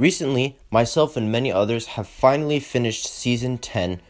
Recently, myself and many others have finally finished Season 10,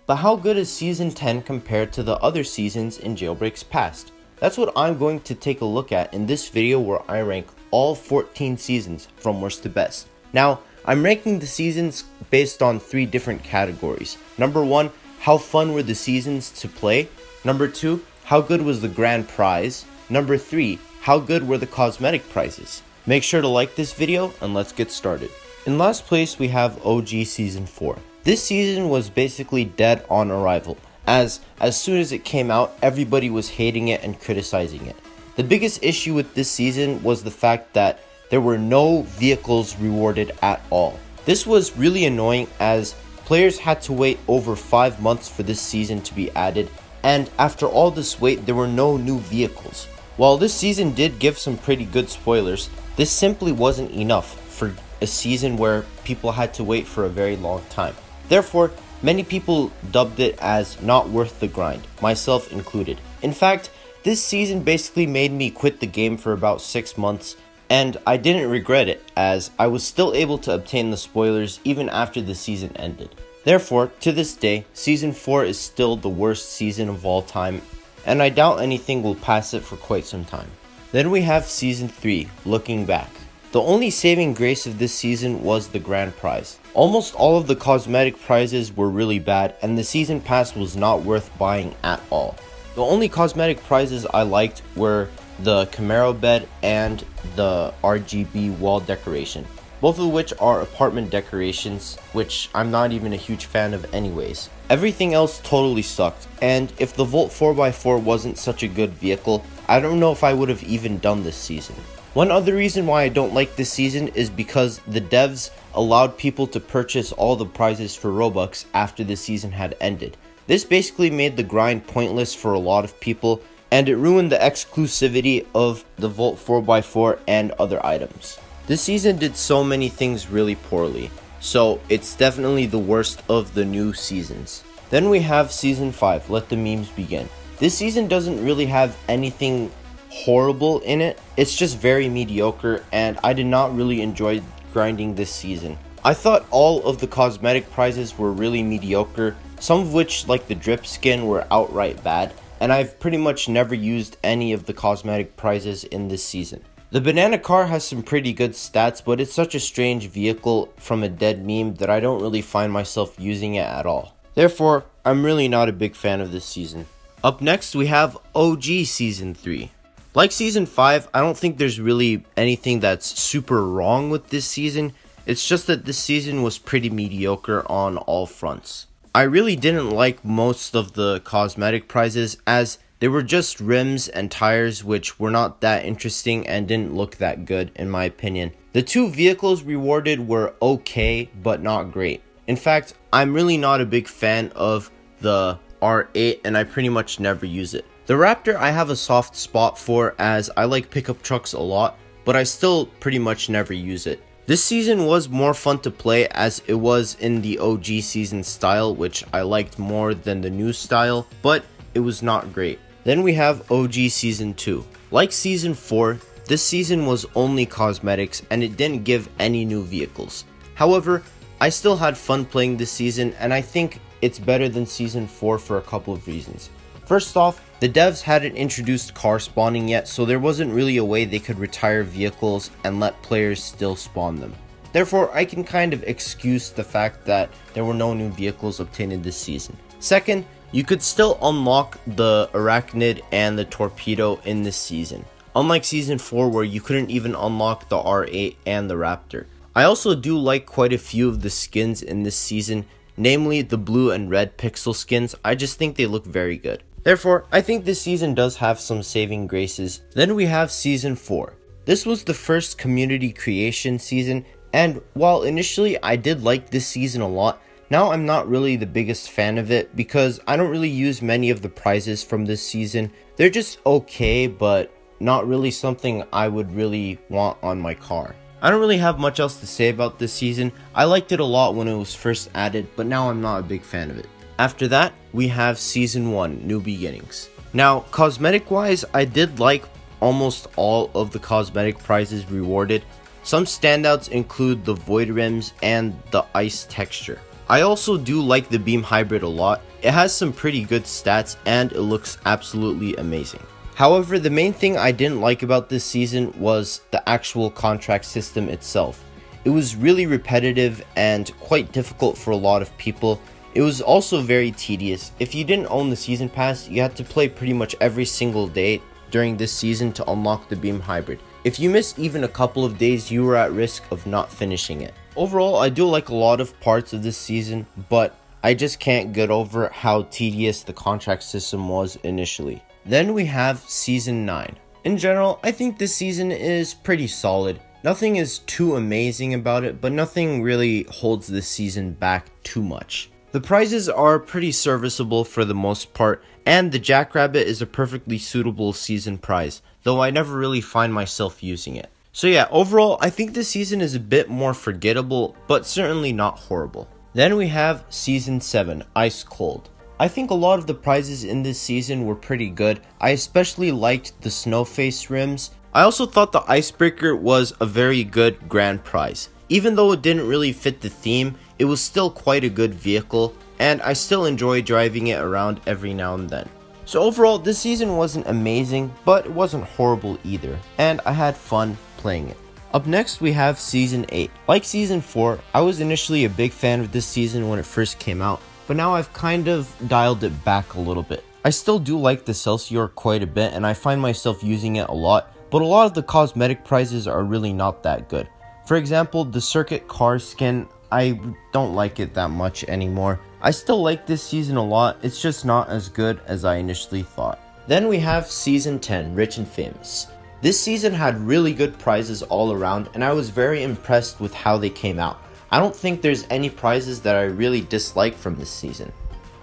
but how good is Season 10 compared to the other seasons in Jailbreak's past? That's what I'm going to take a look at in this video where I rank all 14 seasons from worst to best. Now, I'm ranking the seasons based on 3 different categories. Number 1, how fun were the seasons to play? Number 2, how good was the grand prize? Number 3, how good were the cosmetic prizes? Make sure to like this video and let's get started. In last place we have OG Season 4. This season was basically dead on arrival, as soon as it came out everybody was hating it and criticizing it. The biggest issue with this season was the fact that there were no vehicles rewarded at all. This was really annoying as players had to wait over 5 months for this season to be added, and after all this wait there were no new vehicles. While this season did give some pretty good spoilers, this simply wasn't enough for a season where people had to wait for a very long time. Therefore, many people dubbed it as not worth the grind, myself included. In fact, this season basically made me quit the game for about 6 months, and I didn't regret it as I was still able to obtain the spoilers even after the season ended. Therefore, to this day, Season 4 is still the worst season of all time, and I doubt anything will pass it for quite some time. Then we have Season 3, Looking Back. The only saving grace of this season was the grand prize. Almost all of the cosmetic prizes were really bad, and the season pass was not worth buying at all. The only cosmetic prizes I liked were the Camaro bed and the RGB wall decoration, both of which are apartment decorations, which I'm not even a huge fan of anyways. Everything else totally sucked, and if the Volt 4x4 wasn't such a good vehicle, I don't know if I would have even done this season. One other reason why I don't like this season is because the devs allowed people to purchase all the prizes for Robux after the season had ended. This basically made the grind pointless for a lot of people, and it ruined the exclusivity of the Volt 4x4 and other items. This season did so many things really poorly, so it's definitely the worst of the new seasons. Then we have Season 5, Let the Memes Begin. This season doesn't really have anything horrible in it, it's just very mediocre, and I did not really enjoy grinding this season. I thought all of the cosmetic prizes were really mediocre, some of which, like the drip skin, were outright bad, and I've pretty much never used any of the cosmetic prizes in this season. The banana car has some pretty good stats, but it's such a strange vehicle from a dead meme that I don't really find myself using it at all. Therefore, I'm really not a big fan of this season. Up next, we have OG Season 3. Like Season 5, I don't think there's really anything that's super wrong with this season. It's just that this season was pretty mediocre on all fronts. I really didn't like most of the cosmetic prizes as they were just rims and tires, which were not that interesting and didn't look that good in my opinion. The 2 vehicles rewarded were okay, but not great. In fact, I'm really not a big fan of the R8 and I pretty much never use it. The Raptor I have a soft spot for as I like pickup trucks a lot, but I still pretty much never use it. This season was more fun to play as it was in the OG season style, which I liked more than the new style, but it was not great. Then we have OG Season 2. Like Season 4, this season was only cosmetics and it didn't give any new vehicles. However, I still had fun playing this season and I think it's better than Season 4 for a couple of reasons. First off, the devs hadn't introduced car spawning yet, so there wasn't really a way they could retire vehicles and let players still spawn them. Therefore, I can kind of excuse the fact that there were no new vehicles obtained this season. Second, you could still unlock the Arachnid and the Torpedo in this season, unlike Season 4 where you couldn't even unlock the R8 and the Raptor. I also do like quite a few of the skins in this season, namely the blue and red pixel skins. I just think they look very good. Therefore, I think this season does have some saving graces. Then we have Season 4. This was the first community creation season, and while initially I did like this season a lot, now I'm not really the biggest fan of it because I don't really use many of the prizes from this season. They're just okay, but not really something I would really want on my car. I don't really have much else to say about this season. I liked it a lot when it was first added, but now I'm not a big fan of it. After that, we have Season 1, New Beginnings. Now, cosmetic wise, I did like almost all of the cosmetic prizes rewarded. Some standouts include the void rims and the ice texture. I also do like the Beam Hybrid a lot. It has some pretty good stats and it looks absolutely amazing. However, the main thing I didn't like about this season was the actual contract system itself. It was really repetitive and quite difficult for a lot of people. It was also very tedious. If you didn't own the season pass, you had to play pretty much every single day during this season to unlock the Beam Hybrid. If you missed even a couple of days, you were at risk of not finishing it. Overall, I do like a lot of parts of this season, but I just can't get over how tedious the contract system was initially. Then we have Season 9. In general, I think this season is pretty solid. Nothing is too amazing about it, but nothing really holds this season back too much. The prizes are pretty serviceable for the most part, and the Jackrabbit is a perfectly suitable season prize, though I never really find myself using it. So yeah, overall, I think this season is a bit more forgettable, but certainly not horrible. Then we have Season 7, Ice Cold. I think a lot of the prizes in this season were pretty good. I especially liked the Snowface rims. I also thought the Icebreaker was a very good grand prize. Even though it didn't really fit the theme, it was still quite a good vehicle, and I still enjoy driving it around every now and then. So overall, this season wasn't amazing, but it wasn't horrible either, and I had fun playing it. Up next, we have Season 8. Like Season 4, I was initially a big fan of this season when it first came out, but now I've kind of dialed it back a little bit. I still do like the Celsior quite a bit, and I find myself using it a lot, but a lot of the cosmetic prizes are really not that good. For example, the Circuit Car skin, I don't like it that much anymore. I still like this season a lot, it's just not as good as I initially thought. Then we have Season 10, Rich and Famous. This season had really good prizes all around, and I was very impressed with how they came out. I don't think there's any prizes that I really dislike from this season.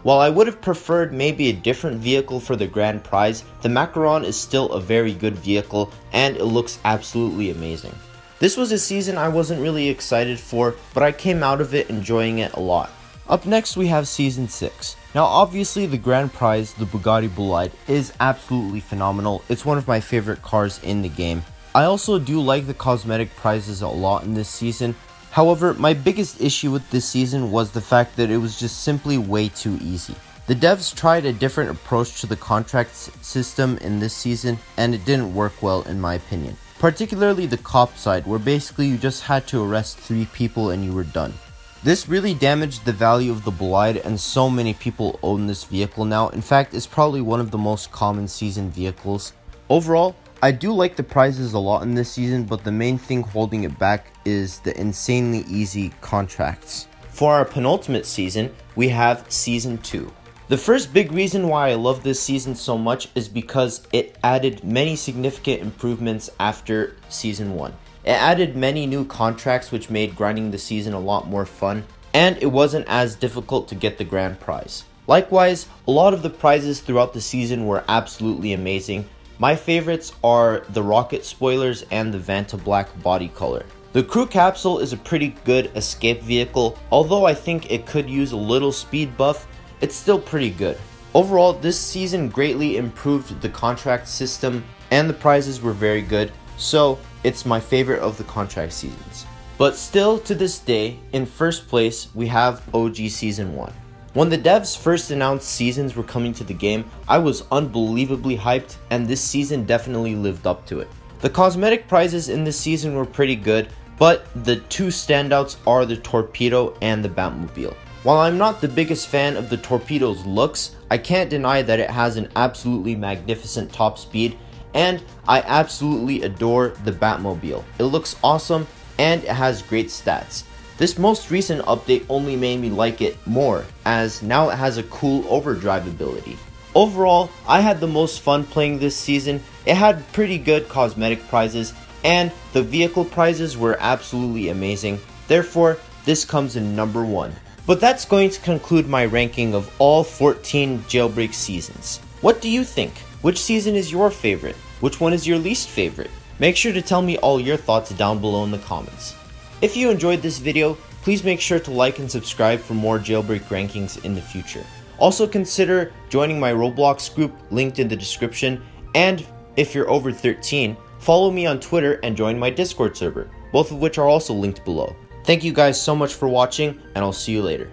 While I would have preferred maybe a different vehicle for the grand prize, the Macaron is still a very good vehicle and it looks absolutely amazing. This was a season I wasn't really excited for, but I came out of it enjoying it a lot. Up next we have Season 6. Now obviously the grand prize, the Bugatti Bolide, is absolutely phenomenal. It's one of my favorite cars in the game. I also do like the cosmetic prizes a lot in this season. However, my biggest issue with this season was the fact that it was just simply way too easy. The devs tried a different approach to the contract system in this season, and it didn't work well in my opinion. Particularly the cop side, where basically you just had to arrest 3 people and you were done. This really damaged the value of the Bolide, and so many people own this vehicle now. In fact, it's probably one of the most common season vehicles. Overall, I do like the prizes a lot in this season, but the main thing holding it back is the insanely easy contracts. For our penultimate season, we have Season 2. The first big reason why I love this season so much is because it added many significant improvements after Season 1. It added many new contracts which made grinding the season a lot more fun, and it wasn't as difficult to get the grand prize. Likewise, a lot of the prizes throughout the season were absolutely amazing. My favorites are the rocket spoilers and the Vanta Black body color. The crew capsule is a pretty good escape vehicle. Although I think it could use a little speed buff, it's still pretty good. Overall, this season greatly improved the contract system and the prizes were very good, so it's my favorite of the contract seasons. But still to this day, in first place, we have OG Season 1. When the devs first announced seasons were coming to the game, I was unbelievably hyped, and this season definitely lived up to it. The cosmetic prizes in this season were pretty good, but the 2 standouts are the Torpedo and the Batmobile. While I'm not the biggest fan of the Torpedo's looks, I can't deny that it has an absolutely magnificent top speed, and I absolutely adore the Batmobile. It looks awesome, and it has great stats. This most recent update only made me like it more, as now it has a cool overdrive ability. Overall, I had the most fun playing this season. It had pretty good cosmetic prizes, and the vehicle prizes were absolutely amazing. Therefore, this comes in number 1. But that's going to conclude my ranking of all 14 Jailbreak seasons. What do you think? Which season is your favorite? Which one is your least favorite? Make sure to tell me all your thoughts down below in the comments. If you enjoyed this video, please make sure to like and subscribe for more Jailbreak rankings in the future. Also consider joining my Roblox group linked in the description, and if you're over 13, follow me on Twitter and join my Discord server. both of which are also linked below. Thank you guys so much for watching, and I'll see you later.